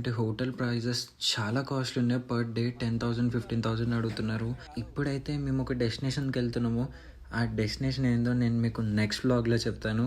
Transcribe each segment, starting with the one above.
అంటే hotel prices చాలా costly ఉన్నాయి. పర్ డే 10,000 15,000 అడుగుతున్నారు. ఇప్పుడైతే మేము ఒక డెస్టినేషన్కి వెళ్తున్నాము. ఆ డెస్టినేషన్ ఏందో నేను మీకు నెక్స్ట్ వ్లాగ్లో చెప్తాను.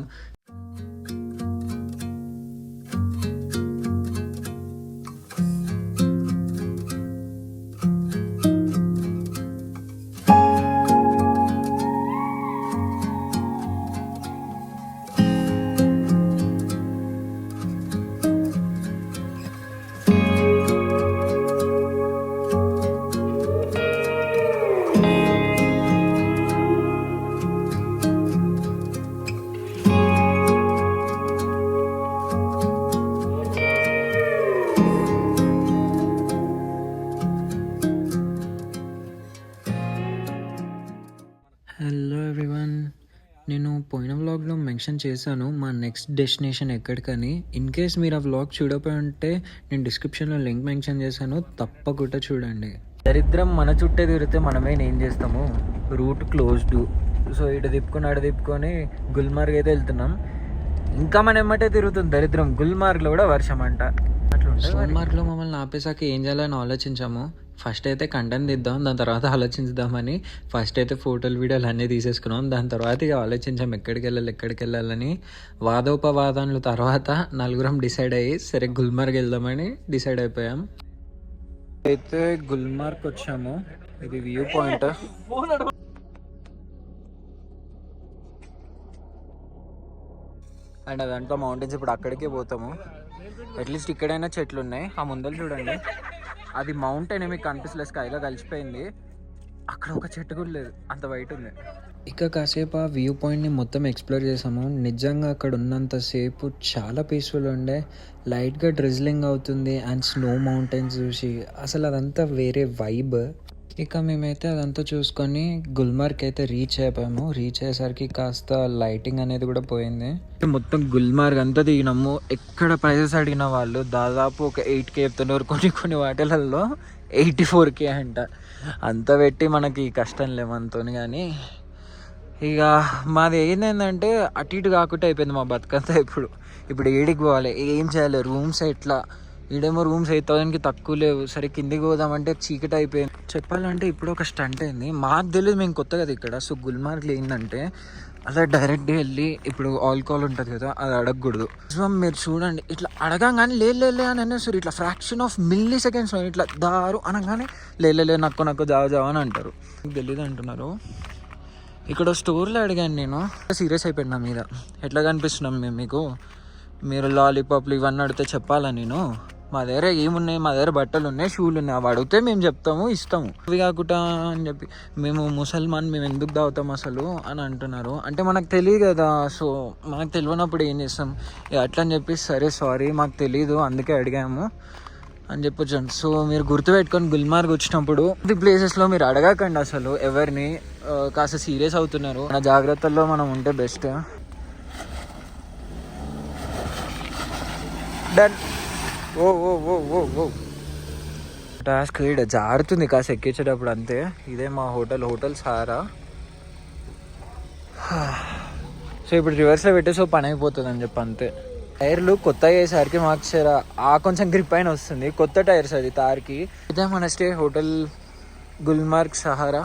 హలో ఎవ్రీవన్, నేను పోయిన వ్లాగ్లో మెన్షన్ చేశాను మా నెక్స్ట్ డెస్టినేషన్ ఎక్కడికని. ఇన్ కేస్ మీరు ఆ వ్లాగ్ చూడకపోయి ఉంటే నేను డిస్క్రిప్షన్లో లింక్ మెన్షన్ చేశాను, తప్పకుండా చూడండి. దరిద్రం మన చుట్టే తిరిగితే మనమే ఏం చేస్తాము, రూట్ క్లోజ్డ్. సో ఇటు తిప్పుకొని అటు తిప్పుకొని గుల్మార్గ్ అయితే వెళ్తున్నాం. ఇంకా మన ఎమ్మటే తిరుగుతుంది దరిద్రం. గుల్మార్గ్లో కూడా వర్షం అంట. అట్లా సోన్మార్గ్లో మమ్మల్ని ఆపేసాక ఏం చేయాలని ఆలోచించాము. ఫస్ట్ అయితే కంటెంట్ తీద్దాం, దాని తర్వాత ఆలోచించుదామని ఫస్ట్ అయితే ఫోటోలు వీడియోలు అన్నీ తీసేసుకున్నాం. దాని తర్వాత ఇక ఆలోచించాం ఎక్కడికి వెళ్ళాలని. వాదోపవాదనలు తర్వాత నలుగురం డిసైడ్ అయ్యి సరే గుల్మార్గ్ వెళ్దామని డిసైడ్ అయిపోయాం. అయితే గుల్మార్గ్ వచ్చాము. ఇది వ్యూ పాయింట్. అండ్ అదంతా మౌంటైన్స్. ఇప్పుడు అక్కడికే పోతాము. అట్లీస్ట్ ఇక్కడైనా చెట్లు ఉన్నాయి. ఆ ముందర చూడండి, అది మౌంటైన్ మీకు కనిపిస్తలేదు, స్కైలో కలిసిపోయింది. అక్కడ ఒక చెట్టు కూడా లేదు, అంత వైట్ ఉంది. ఇక కాసేపు ఆ వ్యూ పాయింట్ని మొత్తం ఎక్స్ప్లోర్ చేసాము. నిజంగా అక్కడ ఉన్నంతసేపు చాలా పీస్ఫుల్ ఉండే. లైట్గా డ్రిజ్లింగ్ అవుతుంది అండ్ స్నో మౌంటైన్స్ చూసి అసలు అదంతా వేరే వైబ్. ఇక మేమైతే అదంతా చూసుకొని గుల్మార్గ్ అయితే రీచ్ అయిపోయాము. రీచ్ అయ్యేసరికి కాస్త లైటింగ్ అనేది కూడా పోయింది. మొత్తం గుల్మార్గ్ అంతా దిగినాము. ఎక్కడ ప్రైజెస్ అడిగిన వాళ్ళు దాదాపు ఒక 8K చెప్తున్నారు. కొన్ని వాటిలలో 84K అంట. అంత పెట్టి మనకి కష్టం లేమంతో. కానీ ఇక మాది ఏంటంటే అటు ఇటు కాకుండా అయిపోయింది మా బతుకంతా. ఇప్పుడు ఏడికి పోవాలి, ఏం చేయాలి, రూమ్స్ ఎట్లా. ఈడేమో రూమ్స్ 8,000కి తక్కువ లేవు. సరే కిందికి పోదామంటే చీకటి అయిపోయింది. చెప్పాలంటే ఇప్పుడు ఒక స్టంట్ అయింది. మాకు తెలియదు, మేము కొత్త కదా ఇక్కడ. సో గుల్మార్గ్లో ఏంటంటే అలా డైరెక్ట్గా వెళ్ళి ఇప్పుడు ఆల్కహాల్ ఉంటుంది కదా, అది అడగకూడదు. సో మీరు చూడండి, ఇట్లా అడగంగానే లే అని అనేస్తారు. ఇట్లా ఫ్రాక్షన్ ఆఫ్ మిల్లీ సెకండ్స్ ఇట్లా దారు అనగానే లే నక్కు జావ అని అంటారు. తెలియదు అంటున్నారు. ఇక్కడ స్టోర్లో అడిగాను నేను. సీరియస్ అయిపోయినా మీద. ఎట్లా కనిపిస్తున్నాం మేము మీకు? మీరు లాలీపాప్లు ఇవన్నీ అడిగితే చెప్పాలా నేను? మా దగ్గర ఏమున్నాయి, మా దగ్గర బట్టలు ఉన్నాయి, షూలు ఉన్నాయి. అవి అడిగితే మేము చెప్తాము, ఇస్తాము. అవి కాకుండా అని చెప్పి మేము ముసల్మాన్, మేము ఎందుకు తాగుతాం అసలు అని అంటున్నారు. అంటే మనకు తెలియదు కదా. సో మనకు తెలియనప్పుడు ఏం చేస్తాం? అట్లా అని చెప్పి సరే సారీ మాకు తెలీదు అందుకే అడిగాము అని చెప్పొచ్చాను. సో మీరు గుర్తుపెట్టుకొని గుల్మార్గ్ వచ్చినప్పుడు ఈ ప్లేసెస్లో మీరు అడగకండి అసలు ఎవరిని. కాస్త సీరియస్ అవుతున్నారు. మన జాగ్రత్తల్లో మనం ఉంటే బెస్ట్. డన్. ఓ టాస్క్ ఇక్కడ జారుతుంది కాస్త ఎక్కించేటప్పుడు అంతే. ఇదే మా హోటల్ సారా. సో ఇప్పుడు రివర్స్లో పెట్టేసి పని అయిపోతుంది అని చెప్పి అంతే. టైర్లు కొత్త అయ్యేసరికి మాకు కొంచెం గ్రిప్ అయిన వస్తుంది. కొత్త టైర్స్ అది తార్కి. ఇదే మన స్టే హోటల్ గుల్మార్గ్ సహారా.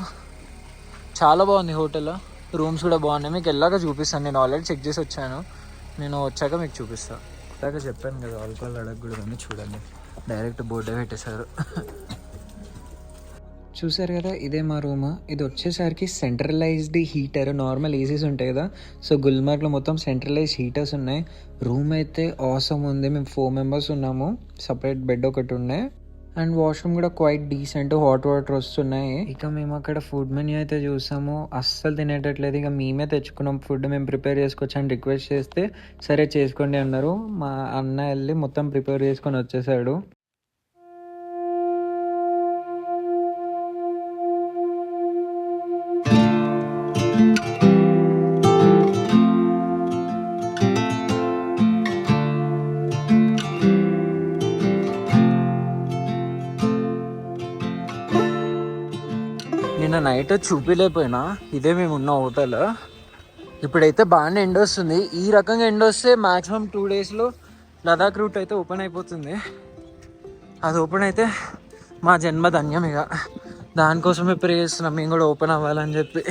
చాలా బాగుంది హోటల్. రూమ్స్ కూడా బాగున్నాయి. మీకు వెళ్ళాక చూపిస్తాను. నేను ఆల్రెడీ చెక్ చేసి వచ్చాను. నేను వచ్చాక మీకు చూపిస్తాను. అలాగే చెప్పాను కదా ఆల్కహాల్ అడగకూడదు అని. చూడండి డైరెక్ట్ బోర్డే పెట్టేశారు. చూసారు కదా, ఇదే మా రూమ్. ఇది వచ్చేసరికి సెంట్రలైజ్డ్ హీటర్. నార్మల్ ఏసీస్ ఉంటాయి కదా, సో గుల్మార్గ్లో మొత్తం సెంట్రలైజ్ హీటర్స్ ఉన్నాయి. రూమ్ అయితే ఆసమ్ ఉంది. మేము 4 మెంబర్స్ ఉన్నాము. సపరేట్ బెడ్ ఒకటి ఉన్నాయి అండ్ వాష్రూమ్ కూడా క్వైట్ డీసెంట్. హాట్ వాటర్ వస్తున్నాయి. ఇక మేము అక్కడ ఫుడ్ మెన్యూ అయితే చూసాము. అస్సలు తినేటట్లేదు. ఇక మేమే తెచ్చుకున్నాం ఫుడ్. మేము ప్రిపేర్ చేసుకోవచ్చు అని రిక్వెస్ట్ చేస్తే సరే చేసుకోండి అన్నారు. మా అన్న వెళ్ళి మొత్తం ప్రిపేర్ చేసుకొని వచ్చేసాడు. నిన్న నైట్ చూపిలేకపోయినా ఇదే మేము ఉన్న హోటల్. ఇప్పుడైతే బాగానే ఎండ వస్తుంది. ఈ రకంగా ఎండ వస్తే మ్యాక్సిమం 2 డేస్లో లదాఖ్ రూట్ అయితే ఓపెన్ అయిపోతుంది. అది ఓపెన్ అయితే మా జన్మ ధన్యం. ఇక దానికోసమే ప్రే చేస్తున్నాం మేము కూడా ఓపెన్ అవ్వాలని చెప్పి.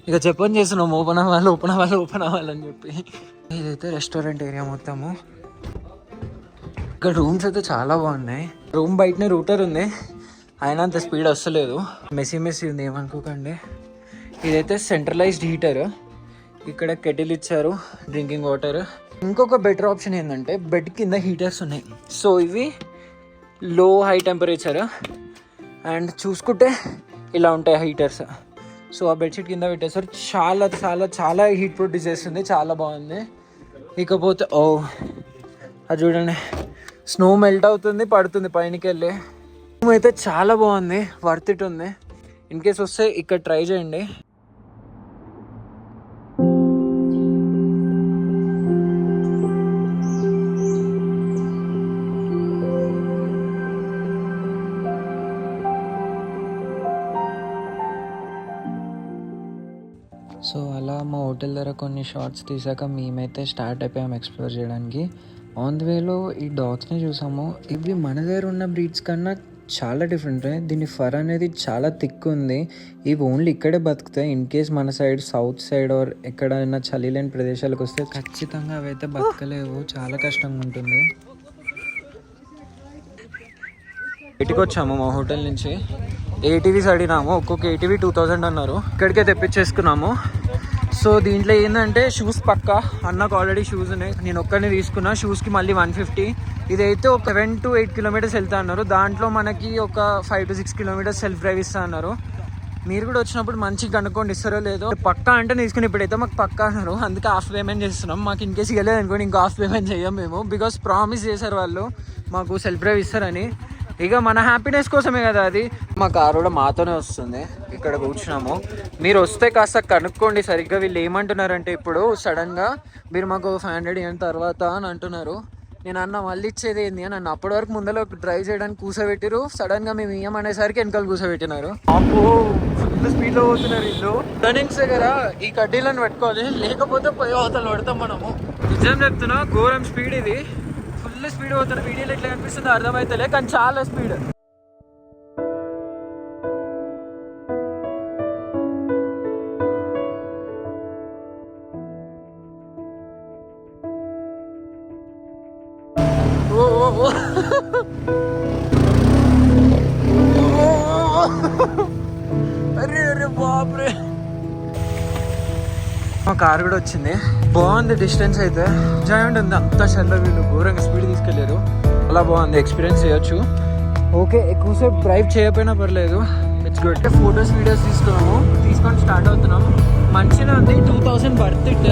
ఇక చెప్పని చేస్తున్నాం ఓపెన్ అవ్వాలి ఓపెన్ అవ్వాలి ఓపెన్ అవ్వాలని చెప్పి. ఇదైతే రెస్టారెంట్ ఏరియా మొత్తము. ఇక్కడ రూమ్స్ అయితే చాలా బాగున్నాయి. రూమ్ బయటనే రూటర్ ఉంది, అయినా అంత స్పీడ్ వస్తలేదు. మెస్సీ ఉంది, ఏమనుకోకండి. ఇదైతే సెంట్రలైజ్డ్ హీటర్. ఇక్కడ కెటిల్ ఇచ్చారు, డ్రింకింగ్ వాటర్. ఇంకొక బెటర్ ఆప్షన్ ఏంటంటే బెడ్ కింద హీటర్స్ ఉన్నాయి. సో ఇవి లో హై టెంపరేచర్ అండ్ చూసుకుంటే ఇలా ఉంటాయి హీటర్స్. సో ఆ బెడ్షీట్ కింద పెట్టేసారు. చాలా చాలా చాలా హీట్ ప్రొడ్యూస్ చేస్తుంది, చాలా బాగుంది. ఇకపోతే అది చూడండి, స్నో మెల్ట్ అవుతుంది పడుతుంది పైనకి వెళ్ళి. రూమ్ అయితే చాలా బాగుంది, వర్త్ ఇట్ ఉంది. ఇన్ కేస్ వస్తే ఇక్కడ ట్రై చేయండి. సో అలా మా హోటల్ దగ్గర కొన్ని షార్ట్స్ తీసాక మేమైతే స్టార్ట్ అయిపోయాము ఎక్స్ప్లోర్ చేయడానికి. ఆన్ ది వేలో ఈ డాగ్స్ని చూసాము. ఇవి మన దగ్గర ఉన్న బ్రీడ్స్ కన్నా చాలా డిఫరెంట్. దీని ఫర్ అనేది చాలా థిక్ ఉంది. ఇవి ఓన్లీ ఇక్కడే బతుకుతాయి. ఇన్ కేస్ మన సైడ్ సౌత్ సైడ్ ఆర్ ఎక్కడైనా చలి లేని ప్రదేశాలకు వస్తే ఖచ్చితంగా అవి అయితే బతకలేవు, చాలా కష్టంగా ఉంటుంది. బయటికి వచ్చాము మా హోటల్ నుంచి. ఏటీవీస్ అడిగినాము, ఒక్కొక్క ఏటీవీ 2000 అన్నారు. ఇక్కడికే తెప్పించేసుకున్నాము. సో దీంట్లో ఏంటంటే షూస్ పక్కా అన్నకు ఆల్రెడీ షూస్ ఉన్నాయి, నేను ఒక్కడిని తీసుకున్నా. షూస్కి మళ్ళీ 150. ఇదైతే ఒక 7 to 8 kilometers వెళ్తా అన్నారు. దాంట్లో మనకి ఒక 5 to 6 kilometers సెల్ఫ్ డ్రైవ్ ఇస్తా అన్నారు. మీరు కూడా వచ్చినప్పుడు మంచిగా కనుక్కోండి ఇస్తారో లేదో. పక్కా అంటే తీసుకుని ఇప్పుడైతే మాకు పక్కా అన్నారు, అందుకే హాఫ్ పేమెంట్ చేస్తున్నాం. మాకు ఇన్ కేసు ఇవ్వలేదు అనుకోండి ఇంకా హాఫ్ పేమెంట్ చేయం మేము, బికాస్ ప్రామిస్ చేశారు వాళ్ళు మాకు సెల్ఫ్ డ్రైవ్ ఇస్తారని. ఇక మన హ్యాపీనెస్ కోసమే కదా అది. మా కారు కూడా మాతోనే వస్తుంది. ఇక్కడ కూర్చున్నాము. మీరు వస్తే కాస్త కనుక్కోండి సరిగ్గా. వీళ్ళు ఏమంటున్నారంటే ఇప్పుడు సడన్గా మీరు మాకు 500 ఇవ్వని తర్వాత అని అంటున్నారు. నేను అన్న మళ్ళీ ఇచ్చేది ఏంది అని అన్న. అప్పటి వరకు ముందర డ్రైవ్ చేయడానికి కూర్చోబెట్టిరు, సడన్గా మేము ఇయ్యమనేసరికి వెనకాల కూర్చోబెట్టినారు. అప్పు ఫుల్ స్పీడ్లో పోతున్నారు వీళ్ళు. టర్నింగ్స్ దగ్గర ఈ కడ్డీలను పెట్టుకోవాలి, లేకపోతే పోయి అవతలు పడతాం మనము. నిజం చెప్తున్నా, ఘోరం స్పీడ్ ఇది. ఫుల్ స్పీడ్ పోతారు. వీడియోలో ఎట్లా కనిపిస్తుందో అర్థమవుతలే, కానీ చాలా స్పీడ్. అరే అరే బాప్రే, మా కార్ కూడా వచ్చింది. బాగుంది డిస్టెన్స్ అయితే, ఎంజాయ్మెంట్ ఉంది. అంతా చల్ల, వీళ్ళు ఘోరంగా స్పీడ్ తీసుకెళ్ళారు. అలా బాగుంది, ఎక్స్పీరియన్స్ చేయొచ్చు. ఓకే, ఎక్కువసేపు డ్రైవ్ చేయకపోయినా పర్లేదు, ఇట్స్ గుడ్. ఫొటోస్ వీడియోస్ తీసుకొని స్టార్ట్ అవుతున్నాం. మంచిగా ఉంది, 2000 వర్త్ ఇట్.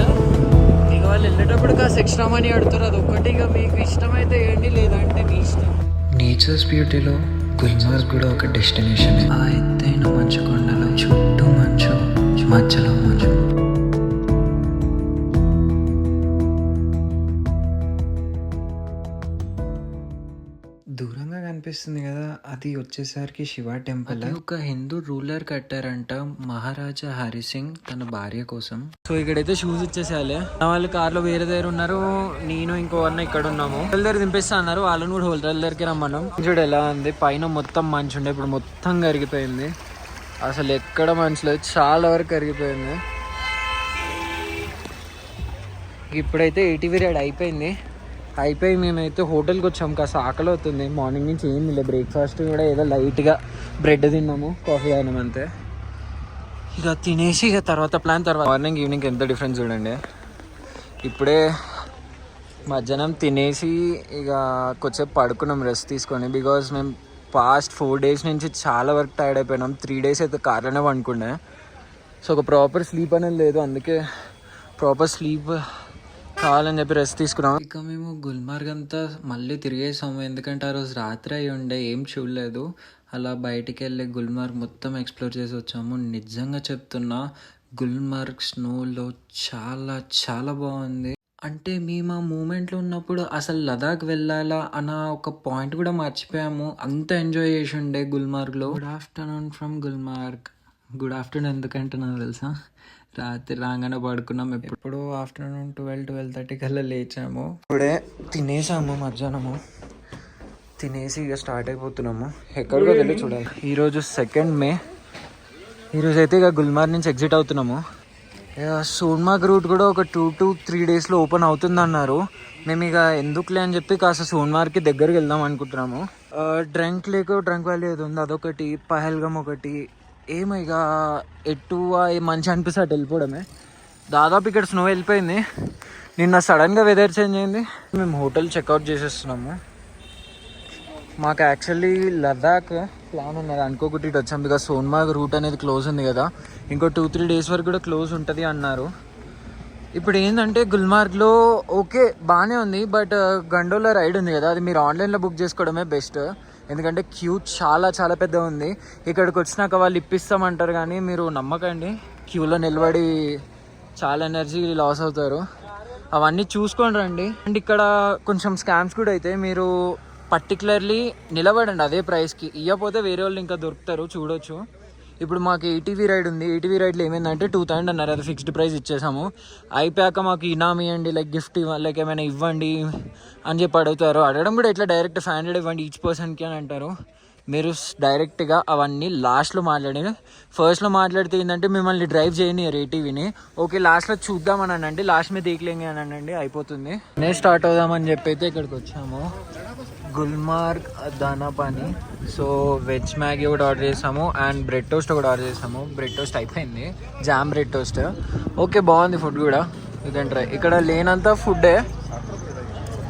ఇక వాళ్ళు వెళ్ళేటప్పుడు కాస్త ఎక్స్ట్రా మనీ అడుగుతారు, అది ఒక్కటి. ఇక మీకు ఇష్టమైతే ఏంటి, లేదంటే మీ ఇష్టం. నేచర్స్ బ్యూటీలో గుల్మార్గ్ కూడా ఒక డెస్టినేషన్. ఆ ఎత్తైన మంచు కొండలు, చుట్టూ మంచు, మధ్యలో మంచు. దూరంగా కనిపిస్తుంది కదా, అది వచ్చేసరికి శివ టెంపుల్. ఒక హిందూ రూలర్ కట్టారంట, మహారాజా హరి సింగ్ తన భార్య కోసం. సో ఇక్కడైతే షూస్ ఇచ్చేసేయాలి. వాళ్ళు కార్లో వేరే దగ్గర ఉన్నారు, నేను ఇంకో అన్న ఇక్కడ ఉన్నాము. హోటల్ దగ్గర దింపేస్తా అన్నారు, వాళ్ళని కూడా హోటల్ దగ్గరికి రమ్మన్నాం. చూడు ఎలా ఉంది, పైన మొత్తం మంచు ఉండే, ఇప్పుడు మొత్తం కరిగిపోయింది. అసలు ఎక్కడ మంచు లేదు, చాలా వరకు కరిగిపోయింది. ఇప్పుడైతే ఏటీవీ రైడ్ అయిపోయి మేమైతే హోటల్కి వచ్చాము. కాస్త ఆకలి అవుతుంది, మార్నింగ్ నుంచి ఏం లేదు. బ్రేక్ఫాస్ట్ కూడా ఏదో లైట్గా బ్రెడ్ తిన్నాము, కాఫీ తాగినాము అంతే. ఇక తినేసి ఇక తర్వాత మార్నింగ్ ఈవినింగ్ ఎంత డిఫరెన్స్ చూడండి. ఇప్పుడే మధ్యాహ్నం తినేసి ఇక కొంచెంసేపు పడుకున్నాం రెస్ట్ తీసుకొని. బికాజ్ మేము పాస్ట్ 4 days నుంచి చాలా వరకు టైర్డ్ అయిపోయినాం. 3 days అయితే కార్లోనే పండుకునే. సో ఒక ప్రాపర్ స్లీప్ అనేది లేదు, అందుకే ప్రాపర్ స్లీప్ కావాలని చెప్పి రెస్ట్ తీసుకున్నాం. ఇక మేము గుల్మార్గ్ అంతా మళ్ళీ తిరిగేసాము, ఎందుకంటే ఆ రోజు రాత్రి అయి ఉండే, ఏం చూడలేదు. అలా బయటికి వెళ్ళి గుల్మార్గ్ మొత్తం ఎక్స్ప్లోర్ చేసి వచ్చాము. నిజంగా చెప్తున్నా, గుల్మార్గ్ స్నోలో చాలా చాలా బాగుంది. అంటే మేము ఆ మూమెంట్లో ఉన్నప్పుడు అసలు లదాఖ్ వెళ్ళాలా అన్న ఒక పాయింట్ కూడా మర్చిపోయాము, అంత ఎంజాయ్ చేసి ఉండే గుల్మార్గ్లో. Good afternoon from Gulmarg. Good afternoon ఎందుకంటే నాకు తెలుసా, రాత్రి రాగానే పడుకున్నాం. ఎప్పుడు ఆఫ్టర్నూన్ 12-12:30 కల్లా లేచాము. ఇప్పుడే తినేసాము మధ్యాహ్నము. తినేసి ఇక స్టార్ట్ అయిపోతున్నాము. ఎక్కడికో వెళ్ళి చూడాలి. ఈరోజు 2 మే. ఈరోజు అయితే ఇక గుల్మార్గ్ నుంచి ఎగ్జిట్ అవుతున్నాము. సోన్మార్గ్ రూట్ కూడా ఒక 2 to 3 డేస్లో ఓపెన్ అవుతుంది అన్నారు. మేము ఇక ఎందుకులే అని చెప్పి కాస్త సోన్మార్గ్కి దగ్గరికి వెళ్దాం అనుకుంటున్నాము. డ్రంక్ వ్యాలీ ఏది ఉంది అదొకటి, పహల్గమ్ ఒకటి, ఏమో ఇక ఎటు మంచి అనిపిస్తే అటు వెళ్ళిపోవడమే. దాదాపు ఇక్కడ స్నో వెళ్ళిపోయింది. నిన్న సడన్గా వెదర్ చేంజ్ అయింది. మేము హోటల్ చెక్అవుట్ చేసేస్తున్నాము. మాకు యాక్చువల్లీ లదాఖ్ ప్లాన్ ఉన్నది, అనుకోకుండా ఇటు వచ్చాం. బికాస్ సోన్మార్గ్ రూట్ అనేది క్లోజ్ ఉంది కదా, ఇంకో 2-3 డేస్ వరకు కూడా క్లోజ్ ఉంటుంది అన్నారు. ఇప్పుడు ఏంటంటే గుల్మార్గ్లో ఓకే బాగానే ఉంది, బట్ గండోలా రైడ్ ఉంది కదా, అది మీరు ఆన్లైన్లో బుక్ చేసుకోవడమే బెస్ట్. ఎందుకంటే క్యూ చాలా చాలా పెద్ద ఉంది. ఇక్కడికి వచ్చినాక వాళ్ళు ఇప్పిస్తామంటారు కానీ మీరు నమ్మకండి, క్యూలో నిలబడి చాలా ఎనర్జీ లాస్ అవుతారు. అవన్నీ చూసుకొని రండి. అండ్ ఇక్కడ కొంచెం స్కామ్స్ కూడా అయితే, మీరు పర్టికులర్లీ నిలబడండి అదే ప్రైస్కి, ఇవ్వకపోతే వేరే వాళ్ళు ఇంకా దొరుకుతారు, చూడొచ్చు. ఇప్పుడు మాకు ఏటీవీ రైడ్ ఉంది. ఏటీవీ రైడ్లో ఏమైందంటే 2000 అన్నారు, అది ఫిక్స్డ్ ప్రైస్ ఇచ్చేసాము. అయిపోయాక మాకు ఇనామీ ఇవ్వండి, లైక్ గిఫ్ట్ లైక్ ఏమైనా ఇవ్వండి అని చెప్పి అడుగుతారు. అడగడం కూడా ఇట్లా డైరెక్ట్ 500 ఇవ్వండి ఈచ్ పర్సన్కి అని అంటారు. మీరు డైరెక్ట్గా అవన్నీ లాస్ట్లో మాట్లాడి, ఫస్ట్లో మాట్లాడితే ఏంటంటే మిమ్మల్ని డ్రైవ్ చేయనియరు ఏటీవీని. ఓకే లాస్ట్లో చూద్దామని అనండి, లాస్ట్ మీద తీయలేంగి అని అనండి, అయిపోతుంది. నేను స్టార్ట్ అవుదామని చెప్పి అయితే ఇక్కడికి వచ్చాము. గుల్మార్గ్ దానాపాని. సో వెజ్ మ్యాగీ ఒకటి ఆర్డర్ చేసాము అండ్ బ్రెడ్ టోస్ట్ ఒకటి ఆర్డర్ చేసాము. బ్రెడ్ టోస్ట్ అయిపోయింది, జామ్ బ్రెడ్ టోస్ట్. ఓకే బాగుంది ఫుడ్ కూడా, ఇదంటే ట్రై. ఇక్కడ లేనంత ఫుడ్డే.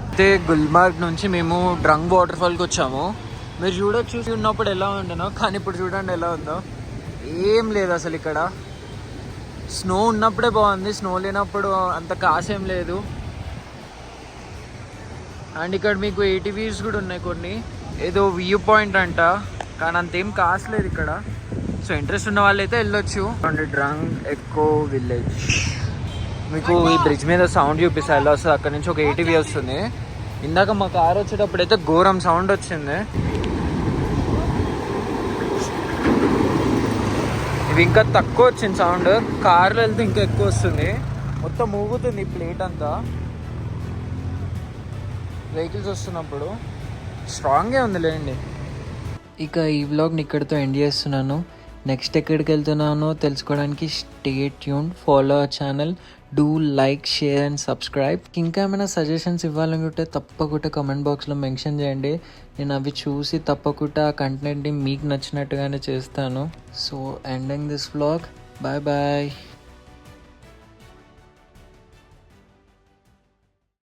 అయితే గుల్మార్గ్ నుంచి మేము డ్రంగ్ వాటర్ ఫాల్కి వచ్చాము. మీరు చూడొచ్చు ఉన్నప్పుడు ఎలా ఉండనో, కానీ ఇప్పుడు చూడండి ఎలా ఉందో. ఏం లేదు అసలు ఇక్కడ. స్నో ఉన్నప్పుడే బాగుంది, స్నో లేనప్పుడు అంత కాసేం లేదు. అండ్ ఇక్కడ మీకు ఏటీవీస్ కూడా ఉన్నాయి కొన్ని, ఏదో వ్యూ పాయింట్ అంట, కానీ అంతేం కాస్ట్ లేదు ఇక్కడ. సో ఇంట్రెస్ట్ ఉన్న వాళ్ళు అయితే వెళ్ళొచ్చు. డ్రంగ్ ఎకో విలేజ్. మీకు ఈ బ్రిడ్జ్ మీద సౌండ్ చూపిస్తా ఎలా వస్తుంది. అక్కడ నుంచి ఒక ఏటీవీ వస్తుంది. ఇందాక మా కార్ వచ్చేటప్పుడు అయితే ఘోరం సౌండ్ వచ్చింది. ఇవి ఇంకా తక్కువ వచ్చింది సౌండ్, కార్లో వెళ్తే ఇంకా ఎక్కువ వస్తుంది. మొత్తం ఊగుతుంది ప్లేట్ అంతా వెహికల్స్ వస్తున్నప్పుడు. స్ట్రాంగే ఉంది లేండి. ఇక ఈ వ్లాగ్ని ఇక్కడితో ఎండ్ చేస్తున్నాను. నెక్స్ట్ ఎక్కడికి వెళ్తున్నానో తెలుసుకోవడానికి stay tune, follow our channel, do like, share and subscribe. ఇంకా ఏమైనా సజెషన్స్ ఇవ్వాలనుకుంటే తప్పకుండా కమెంట్ బాక్స్లో మెన్షన్ చేయండి. నేను అవి చూసి తప్పకుండా ఆ కంటెంట్ని మీకు నచ్చినట్టుగానే చేస్తాను. So ending this vlog, bye bye.